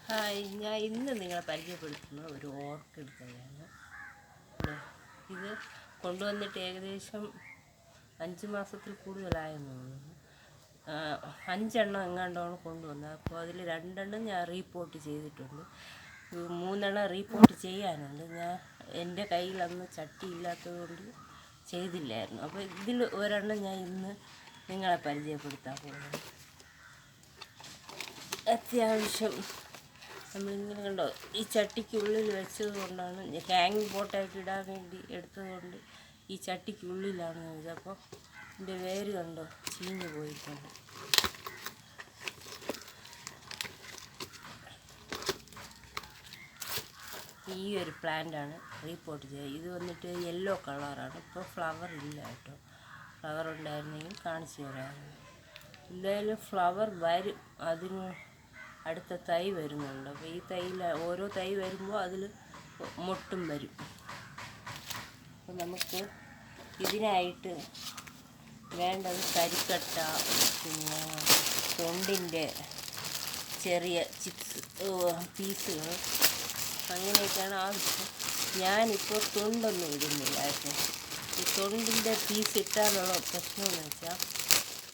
Hi, ഞാൻ ഇന്ന് നിങ്ങളെ പരിചയപ്പെടുത്തുന്ന ഒരു ഓർക്കിഡ് തൈയാണ്. ഇത് കൊണ്ടുവന്നിട്ട് ഏകദേശം 5 മാസത്തിൽ കൂടുതലായെന്ന് തോന്നുന്നു. 5 എണ്ണം എങ്ങാണ്ടാണ് കൊണ്ടുവന്നത്. അപ്പോൾ അതിൽ 2 എണ്ണം ഞാൻ റീപോർട്ട് ചെയ്തിട്ടുണ്ട്. 3 എണ്ണം റീപോർട്ട് ചെയ്യാനുണ്ട്. എൻ്റെ കയ്യിൽ അന്ന് ചട്ടി ഇല്ലാത്തത് കൊണ്ട് ചെയ്തില്ലായിരുന്നു. അപ്പോൾ ഇതിൽ ഒരെണ്ണം ഞാൻ ഇന്ന് നിങ്ങളെ പരിചയപ്പെടുത്താൻ പോകുന്നത്. അത്യാവശ്യം നമ്മളിങ്ങനെ കണ്ടോ, ഈ ചട്ടിക്കുള്ളിൽ വെച്ചത് കൊണ്ടാണ്, ഹാങ്ങിങ് പോട്ടായിട്ട് ഇടാൻ വേണ്ടി എടുത്തത് കൊണ്ട് ഈ ചട്ടിക്കുള്ളിലാണ് ഇത്. അപ്പോൾ ഇതിൻ്റെ വേര് കണ്ടോ ചീഞ്ഞു പോയിട്ടുണ്ട്. ഈ ഒരു പ്ലാന്റാണ് റീപോർട്ട് ചെയ്യുക. ഇത് വന്നിട്ട് യെല്ലോ കളറാണ്. ഇപ്പോൾ ഫ്ലവർ ഇല്ല കേട്ടോ. ഫ്ലവർ ഉണ്ടായിരുന്നെങ്കിൽ കാണിച്ചു തരാമായിരുന്നു. എന്തായാലും ഫ്ലവർ വരും, അതിന് അടുത്ത തൈ വരുന്നുണ്ട്. അപ്പോൾ ഈ തൈയിൽ ഓരോ തൈ വരുമ്പോൾ അതിൽ മൊട്ടും വരും. അപ്പോൾ നമുക്ക് ഇതിനായിട്ട് വേണ്ടത് കരിക്കട്ട, പിന്നെ തൊണ്ടിൻ്റെ ചെറിയ ചിപ്സ് പീസുകൾ, അങ്ങനെയൊക്കെയാണ് ആവശ്യം. ഞാനിപ്പോൾ തൊണ്ടൊന്നും ഇടുന്നില്ല കേട്ടോ. ഈ തൊണ്ടിൻ്റെ പീസ് ഇട്ടാലുള്ള പ്രശ്നമെന്ന് വെച്ചാൽ,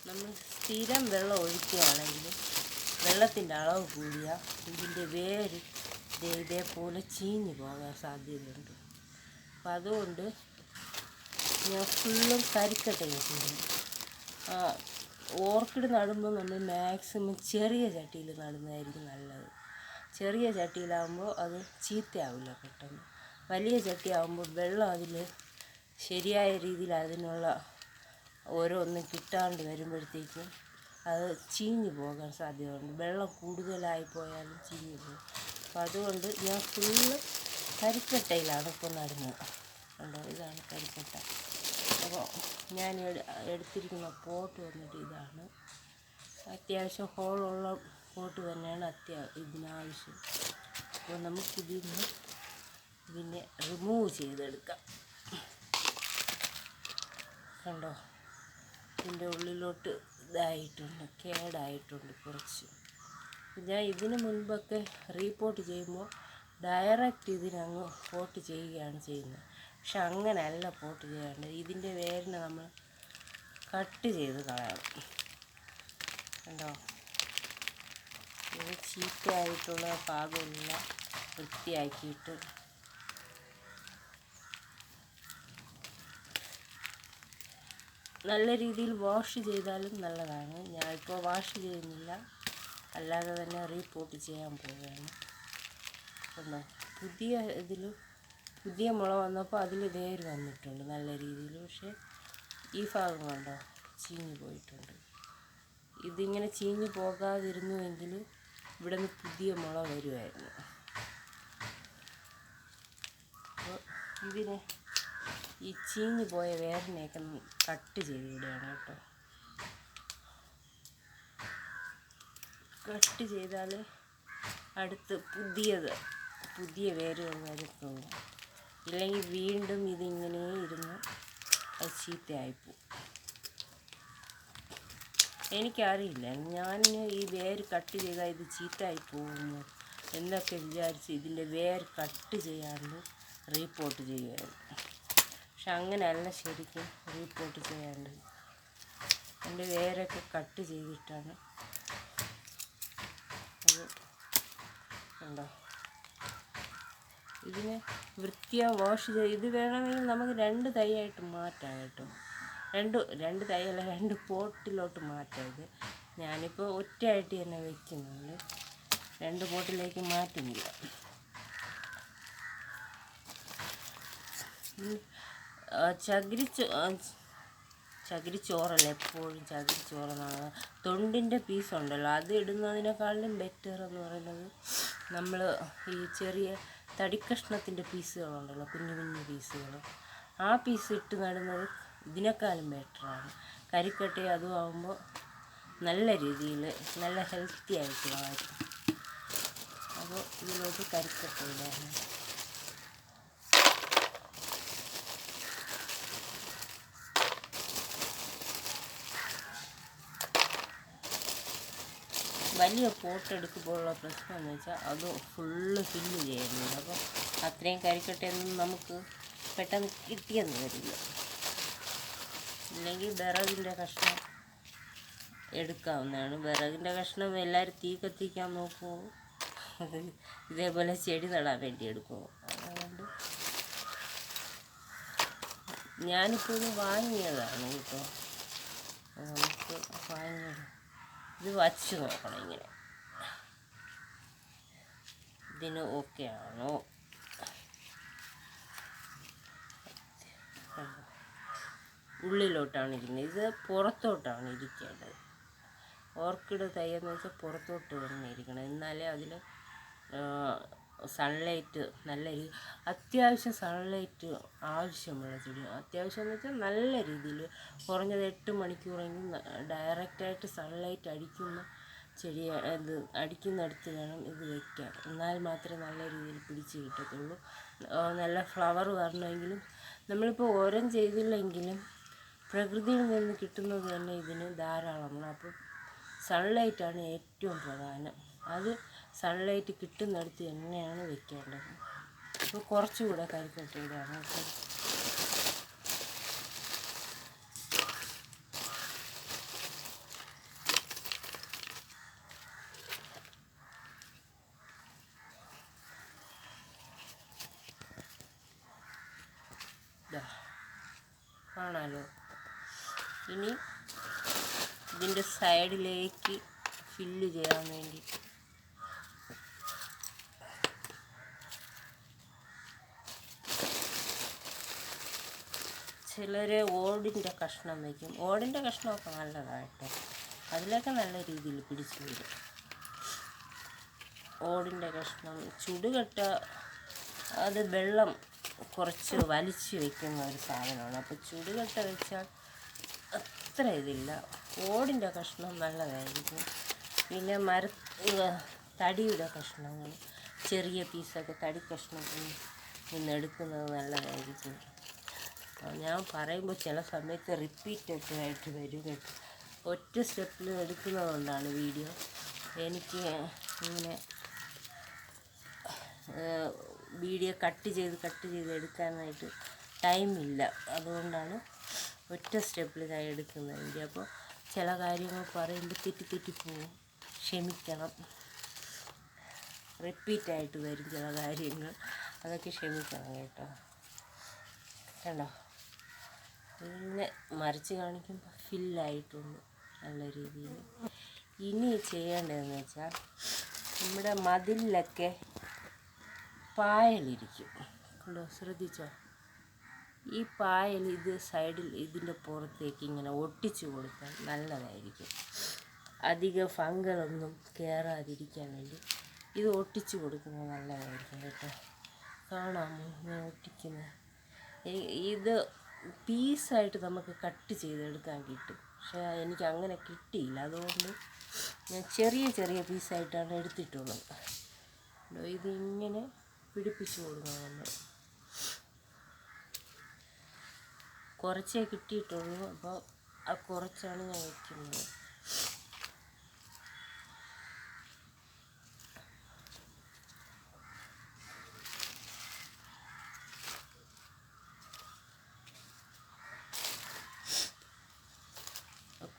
നമ്മൾ സ്ഥിരം വെള്ളം ഒഴിക്കുകയാണെങ്കിൽ വെള്ളത്തിൻ്റെ അളവ് കൂടിയാൽ ഇതിൻ്റെ വേര് ഇതേപോലെ ചീഞ്ഞു പോകാൻ സാധ്യതയുണ്ട്. അപ്പം അതുകൊണ്ട് ഞാൻ ഫുള്ളും കരിക്കട്ട ഇട്ടിട്ടുണ്ട്. ഓർക്കിഡ് നടുമ്പോൾ നമ്മൾ മാക്സിമം ചെറിയ ചട്ടിയിൽ നടുന്നതായിരിക്കും നല്ലത്. ചെറിയ ചട്ടിയിലാകുമ്പോൾ അത് ചീത്തയാവില്ല പെട്ടെന്ന്. വലിയ ചട്ടിയാകുമ്പോൾ വെള്ളം അതിൽ ശരിയായ രീതിയിൽ അതിനുള്ള ഓരോന്നും കിട്ടാണ്ട് വരുമ്പോഴത്തേക്കും അത് ചീഞ്ഞു പോകാൻ സാധ്യതയുണ്ട്. വെള്ളം കൂടുതലായി പോയാലും ചീഞ്ഞു പോകും. അപ്പം അതുകൊണ്ട് ഞാൻ ഫുള്ള് കരിക്കട്ടയിലാണ് ഇപ്പോൾ നടുന്നത്. കണ്ടോ, ഇതാണ് കരിക്കട്ട. അപ്പോൾ ഞാൻ എടുത്തിരിക്കുന്ന പോട്ട് വന്നിട്ട് ഇതാണ്. അത്യാവശ്യം ഹോളുള്ള പോട്ട് തന്നെയാണ് ഇതിനാവശ്യം. അപ്പോൾ ഇതിനെ റിമൂവ് ചെയ്തെടുക്കാം. കണ്ടോ, ഇതിൻ്റെ ഉള്ളിലോട്ട് ഇതായിട്ടുണ്ട്, കേടായിട്ടുണ്ട് കുറച്ച്. ഞാൻ ഇതിന് മുൻപൊക്കെ റീപോർട്ട് ചെയ്യുമ്പോൾ ഡയറക്റ്റ് ഇതിനങ്ങ് പോട്ട് ചെയ്യുകയാണ് ചെയ്യുന്നത്. പക്ഷെ അങ്ങനെയല്ല പോട്ട് ചെയ്യേണ്ടത്. ഇതിൻ്റെ വേരിനെ നമ്മൾ കട്ട് ചെയ്ത് കളയണം. കണ്ടോ, ഇത് ചീത്തയായിട്ടുള്ള ഭാഗമെല്ലാം വൃത്തിയാക്കിയിട്ട് നല്ല രീതിയിൽ വാഷ് ചെയ്താലും നല്ലതാണ്. ഞാനിപ്പോൾ വാഷ് ചെയ്യുന്നില്ല, അല്ലാതെ തന്നെ റീപോർട്ട് ചെയ്യാൻ പോവുകയാണ്. കണ്ടോ, പുതിയ മുള വന്നപ്പോൾ അതിൽ വേര് വന്നിട്ടുണ്ട് നല്ല രീതിയിൽ. പക്ഷേ ഈ ഭാഗം കണ്ടോ ചീഞ്ഞു പോയിട്ടുണ്ട്. ഇതിങ്ങനെ ചീഞ്ഞു പോകാതിരുന്നുവെങ്കിൽ ഇവിടെ നിന്ന് പുതിയ മുള വരുമായിരുന്നു. അപ്പോൾ ഇതിനെ ഈ ചീഞ്ഞു പോയ വേരിനെയൊക്കെ കട്ട് ചെയ്ത് വിടുകയാണ് കേട്ടോ. കട്ട് ചെയ്താൽ അടുത്ത് പുതിയ വേരുകൾ വരത്തുള്ളൂ. ഇല്ലെങ്കിൽ വീണ്ടും ഇതിങ്ങനെ ഇരുന്ന് അത് ചീത്തയായിപ്പോവും. എനിക്കറിയില്ല, ഞാൻ ഈ വേര് കട്ട് ചെയ്താൽ ഇത് ചീത്തയായി പോകുമോ എന്നൊക്കെ വിചാരിച്ച് ഇതിൻ്റെ വേര് കട്ട് ചെയ്യാണ്ട് റീപോർട്ട് ചെയ്യുമായിരുന്നു. പക്ഷെ അങ്ങനെയല്ല ശരിക്കും റീപോർട്ട് ചെയ്യേണ്ടത്. എൻ്റെ വേരൊക്കെ കട്ട് ചെയ്തിട്ടാണ് അത്. ഉണ്ടോ, ഇതിനെ വൃത്തിയായി വാഷ് ചെയ്ത് ഇത് വേണമെങ്കിൽ നമുക്ക് 2 തൈയായിട്ട് മാറ്റാം കേട്ടോ. രണ്ട് തൈയല്ല, 2 പോട്ടിലോട്ട് മാറ്റാം. ഇത് ഞാനിപ്പോൾ ഒറ്റയായിട്ട് തന്നെ വയ്ക്കുന്നുണ്ട്, 2 പോട്ടിലേക്ക് മാറ്റുന്നില്ല. ചകിരിച്ചോറല്ല, എപ്പോഴും ചകിരിച്ചോറെന്നാണ്. തൊണ്ടിൻ്റെ പീസുണ്ടല്ലോ, അത് ഇടുന്നതിനേക്കാളും ബെറ്റർ എന്ന് പറയുന്നത് നമ്മൾ ഈ ചെറിയ തടിക്കഷ്ണത്തിൻ്റെ പീസുകളുണ്ടല്ലോ, കുഞ്ഞു കുഞ്ഞു പീസുകൾ, ആ പീസ് ഇട്ട് നടുന്നത് ഇതിനേക്കാളും ബെറ്ററാണ്. കരിക്കട്ടയും അതും ആകുമ്പോൾ നല്ല രീതിയിൽ നല്ല ഹെൽത്തി ആയിട്ട് വളരും. അപ്പോൾ ഇതിലോട്ട് കരിക്കട്ട ഇടാണ്. വലിയ പോട്ട് എടുക്കുമ്പോഴുള്ള പ്രശ്നം എന്ന് വെച്ചാൽ അത് ഫുള്ള് ഫില്ല് ചെയ്യുന്നുണ്ട്. അപ്പോൾ അത്രയും കരിക്കട്ടയൊന്നും നമുക്ക് പെട്ടെന്ന് കിട്ടിയെന്ന് വരില്ല. ഇല്ലെങ്കിൽ വിറകിൻ്റെ കഷ്ണം എടുക്കാവുന്നതാണ്. വിറകിൻ്റെ കഷ്ണം എല്ലാവരും തീ കത്തിക്കാൻ നോക്കുമോ, ഇതേപോലെ ചെടി നടാൻ വേണ്ടി എടുക്കുമോ? അതുകൊണ്ട് ഞാനിപ്പോൾ ഇത് വാങ്ങിയതാണ് കേട്ടോ. നമുക്ക് വാങ്ങിയത് ഇത് വച്ച് നോക്കണം. ഇങ്ങനെ ഇതിന് ഓക്കെ ആണോ? ഉള്ളിലോട്ടാണ് ഇരിക്കുന്നത്, ഇത് പുറത്തോട്ടാണ് ഇരിക്കേണ്ടത്. ഓർക്കിഡ് തൈയെന്ന് വെച്ചാൽ പുറത്തോട്ട് തന്നെ ഇരിക്കണം, എന്നാലേ അതിൽ സൺലൈറ്റ് അത്യാവശ്യം സൺലൈറ്റ് ആവശ്യമുള്ള ചെടി. അത്യാവശ്യം എന്ന് വെച്ചാൽ നല്ല രീതിയിൽ കുറഞ്ഞത് 8 മണിക്കൂറെങ്കിലും ഡയറക്റ്റായിട്ട് സൺലൈറ്റ് അടിക്കുന്ന ചെടി ഇത് അടിക്കുന്നിടത്ത് വേണം ഇത് വയ്ക്കാൻ. എന്നാൽ മാത്രമേ നല്ല രീതിയിൽ പിടിച്ച് കിട്ടത്തുള്ളൂ. നല്ല ഫ്ലവർ വരണമെങ്കിലും നമ്മളിപ്പോൾ ഓരം ചെയ്തില്ലെങ്കിലും പ്രകൃതിയിൽ നിന്ന് കിട്ടുന്നത് തന്നെ ഇതിന് ധാരാളമാണ്. അപ്പോൾ സൺലൈറ്റാണ് ഏറ്റവും പ്രധാനം. അത് സൺലൈറ്റ് കിട്ടുന്നിടത്ത് തന്നെയാണ് വെക്കേണ്ടത്. അപ്പോൾ കുറച്ചുകൂടെ കരിക്കട്ടയിടാണ് കേട്ടോ. കാണാലോ. ഇനി ഇതിൻ്റെ സൈഡിലേക്ക് ഫില്ല് ചെയ്യാൻ വേണ്ടി ചിലർ ഓടിൻ്റെ കഷ്ണം വയ്ക്കും. ഓടിൻ്റെ കഷ്ണമൊക്കെ നല്ലതായിട്ടോ, അതിലൊക്കെ നല്ല രീതിയിൽ പിടിച്ചു വരും. ഓടിൻ്റെ കഷ്ണം ചുടുകട്ട അത് വെള്ളം കുറച്ച് വലിച്ചു വയ്ക്കുന്ന ഒരു സാധനമാണ്. അപ്പോൾ ചുടുകട്ട വെച്ചാൽ അത്ര ഇതില്ല. ഓടിൻ്റെ കഷ്ണം നല്ലതായിരിക്കും. പിന്നെ തടിയുടെ കഷ്ണങ്ങൾ ചെറിയ പീസൊക്കെ തടി കഷ്ണത്തിൽ നിന്ന് എടുക്കുന്നത് നല്ലതായിരിക്കും. ഞാൻ പറയുമ്പോൾ ചില സമയത്ത് റിപ്പീറ്റഡ് ആയിട്ട് വരും കേട്ടോ. ഒറ്റ സ്റ്റെപ്പിൽ എടുക്കുന്നതുകൊണ്ടാണ് വീഡിയോ. എനിക്ക് ഇങ്ങനെ വീഡിയോ കട്ട് ചെയ്ത് എടുക്കാനായിട്ട് ടൈമില്ല. അതുകൊണ്ടാണ് ഒറ്റ സ്റ്റെപ്പിൽ എടുക്കുന്ന വീഡിയോ. അപ്പോൾ ചില കാര്യങ്ങൾ പറയുമ്പോൾ തെറ്റി പോവും, ക്ഷമിക്കണം. റിപ്പീറ്റായിട്ട് വരും ചില കാര്യങ്ങൾ, അതൊക്കെ ക്ഷമിക്കണം കേട്ടോ. കണ്ടോ, പിന്നെ മറിച്ച് കാണിക്കുമ്പോൾ ഫില്ലായിട്ടുണ്ട് നല്ല രീതിയിൽ. ഇനി ചെയ്യേണ്ടതെന്ന് വെച്ചാൽ നമ്മുടെ മതിലിലൊക്കെ പായലിരിക്കും. കണ്ടോ, ശ്രദ്ധിച്ചോ? ഈ പായൽ ഇത് സൈഡിൽ ഇതിൻ്റെ പുറത്തേക്ക് ഇങ്ങനെ ഒട്ടിച്ചു കൊടുത്താൽ നല്ലതായിരിക്കും. അധികം ഫംഗലൊന്നും കയറാതിരിക്കാൻ വേണ്ടി ഇത് ഒട്ടിച്ചു കൊടുക്കുന്നത് നല്ലതായിരിക്കും കേട്ടോ. കാണാമോ ഞാൻ ഒട്ടിക്കുന്നത്? ഇത് പീസായിട്ട് നമുക്ക് കട്ട് ചെയ്തെടുക്കാൻ കിട്ടും. പക്ഷേ എനിക്ക് അങ്ങനെ കിട്ടിയില്ല, അതുകൊണ്ട് ഞാൻ ചെറിയ പീസായിട്ടാണ് എടുത്തിട്ടുള്ളത്. ഇതിങ്ങനെ പിടിപ്പിച്ചു കൊടുക്കണം. നമ്മൾ കുറച്ചേ കിട്ടിയിട്ടുള്ളൂ, അപ്പോൾ ആ കുറച്ചാണ് ഞാൻ വയ്ക്കുന്നത്.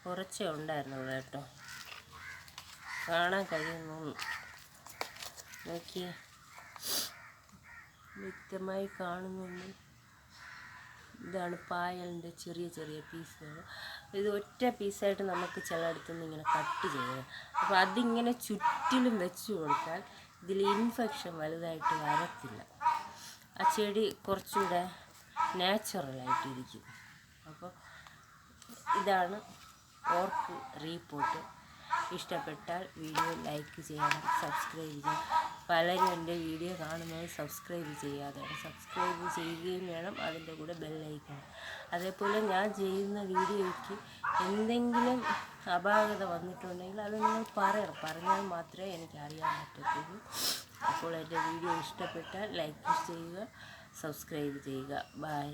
കുറച്ചേ ഉണ്ടായിരുന്നുള്ളൂ കേട്ടോ. കാണാൻ കഴിയുന്നു, നോക്കിയേ, വ്യക്തമായി കാണുന്നുണ്ട്. ഇതാണ് പായലിൻ്റെ ചെറിയ പീസുകൾ. ഇത് ഒറ്റ പീസായിട്ട് നമുക്ക് ചിലയിടത്തുനിന്ന് ഇങ്ങനെ കട്ട് ചെയ്ത്, അപ്പോൾ അതിങ്ങനെ ചുറ്റിലും വെച്ച് കൊടുത്താൽ ഇതിൽ ഇൻഫെക്ഷൻ വലുതായിട്ട് വരത്തില്ല. ആ ചെടി കുറച്ചുകൂടെ നാച്ചുറലായിട്ടിരിക്കും. അപ്പോൾ ഇതാണ് ഓർക്ക് റീപോട്ട്. ഇഷ്ടപ്പെട്ടാൽ വീഡിയോ ലൈക്ക് ചെയ്യണം, സബ്സ്ക്രൈബ് ചെയ്യണം. പലരും എൻ്റെ വീഡിയോ കാണുന്നത് സബ്സ്ക്രൈബ് ചെയ്യാതെയാണ്. സബ്സ്ക്രൈബ് ചെയ്യുകയും വേണം, അതിൻ്റെ കൂടെ ബെല്ലൈക്കണം. അതേപോലെ ഞാൻ ചെയ്യുന്ന വീഡിയോയ്ക്ക് എന്തെങ്കിലും അപാകത വന്നിട്ടുണ്ടെങ്കിൽ അത് നിങ്ങൾ പറഞ്ഞാൽ മാത്രമേ എനിക്ക് അറിയാൻ പറ്റത്തുള്ളൂ. അപ്പോൾ എൻ്റെ വീഡിയോ ഇഷ്ടപ്പെട്ടാൽ ലൈക്ക് ചെയ്യുക, സബ്സ്ക്രൈബ് ചെയ്യുക. ബൈ.